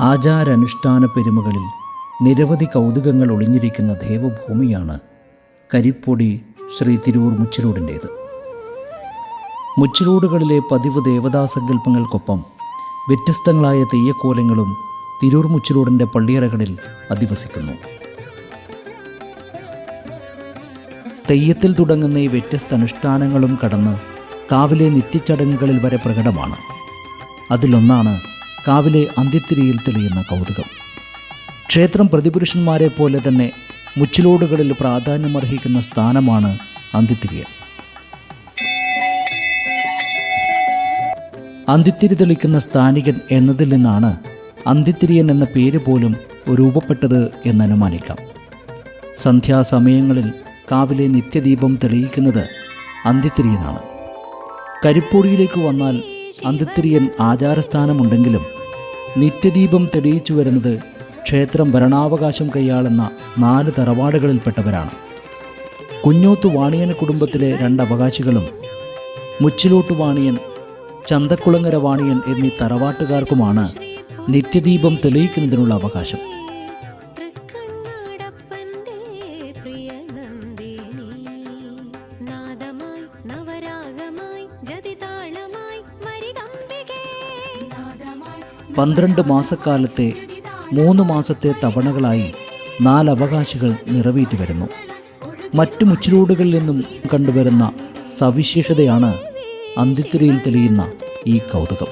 ആചാരാനുഷ്ഠാന പെരുമകളിൽ നിരവധി കൗതുകങ്ങൾ ഒളിഞ്ഞിരിക്കുന്ന ദേവഭൂമിയാണ് കരിപ്പൊടി ശ്രീ തിരൂർ മുച്ചിലോടിൻ്റേത്. മുച്ചിലോടുകളിലെ പതിവ് ദേവതാസങ്കല്പങ്ങൾക്കൊപ്പം വ്യത്യസ്തങ്ങളായ തെയ്യക്കോലങ്ങളും തിരൂർ മുച്ചിലോടിൻ്റെ പള്ളിയറകളിൽ അധിവസിക്കുന്നു. തെയ്യത്തിൽ തുടങ്ങുന്ന ഈ വ്യത്യസ്ത അനുഷ്ഠാനങ്ങളും കടന്ന് കാവിലെ നിത്യചടങ്ങുകളിൽ വരെ പ്രകടമാണ്. അതിലൊന്നാണ് കാവിലെ അന്ത്യത്തിരിയിൽ തെളിയുന്ന കൗതുകം. ക്ഷേത്രം പ്രതിപുരുഷന്മാരെ പോലെ തന്നെ മുച്ചിലോടുകളിൽ പ്രാധാന്യമർഹിക്കുന്ന സ്ഥാനമാണ് അന്ത്യത്തിരിയൽ. അന്ത്യത്തിരി തെളിക്കുന്ന സ്ഥാനികൻ എന്നതിൽ നിന്നാണ് അന്ത്യത്തിരിയൻ എന്ന പേര് പോലും രൂപപ്പെട്ടത് എന്നനുമാനിക്കാം. സന്ധ്യാസമയങ്ങളിൽ കാവിലെ നിത്യദീപം തെളിയിക്കുന്നത് അന്ത്യത്തിരിയനാണ്. കരിപ്പൊടിയിലേക്ക് വന്നാൽ അന്ത്യത്തിരിയൻ ആചാരസ്ഥാനമുണ്ടെങ്കിലും നിത്യദീപം തെളിയിച്ചു വരുന്നത് ക്ഷേത്രം ഭരണാവകാശം കൈയാളുന്ന 4 തറവാടുകളിൽപ്പെട്ടവരാണ്. കുഞ്ഞോത്ത് വാണിയൻ കുടുംബത്തിലെ 2 അവകാശികളും മുച്ചിലോട്ട് വാണിയൻ, ചന്തക്കുളങ്ങര വാണിയൻ എന്നീ തറവാട്ടുകാർക്കുമാണ് നിത്യദീപം തെളിയിക്കുന്നതിനുള്ള അവകാശം. പന്ത്രണ്ട് മാസക്കാലത്തെ 3 മാസത്തെ തവണകളായി 4 അവകാശികൾ നിറവേറ്റി വരുന്നു. മറ്റു മുച്ചിലോടുകളിൽ നിന്നും കണ്ടുവരുന്ന സവിശേഷതയാണ് അന്ത്യത്തിരിയിൽ തെളിയുന്ന ഈ കൗതുകം.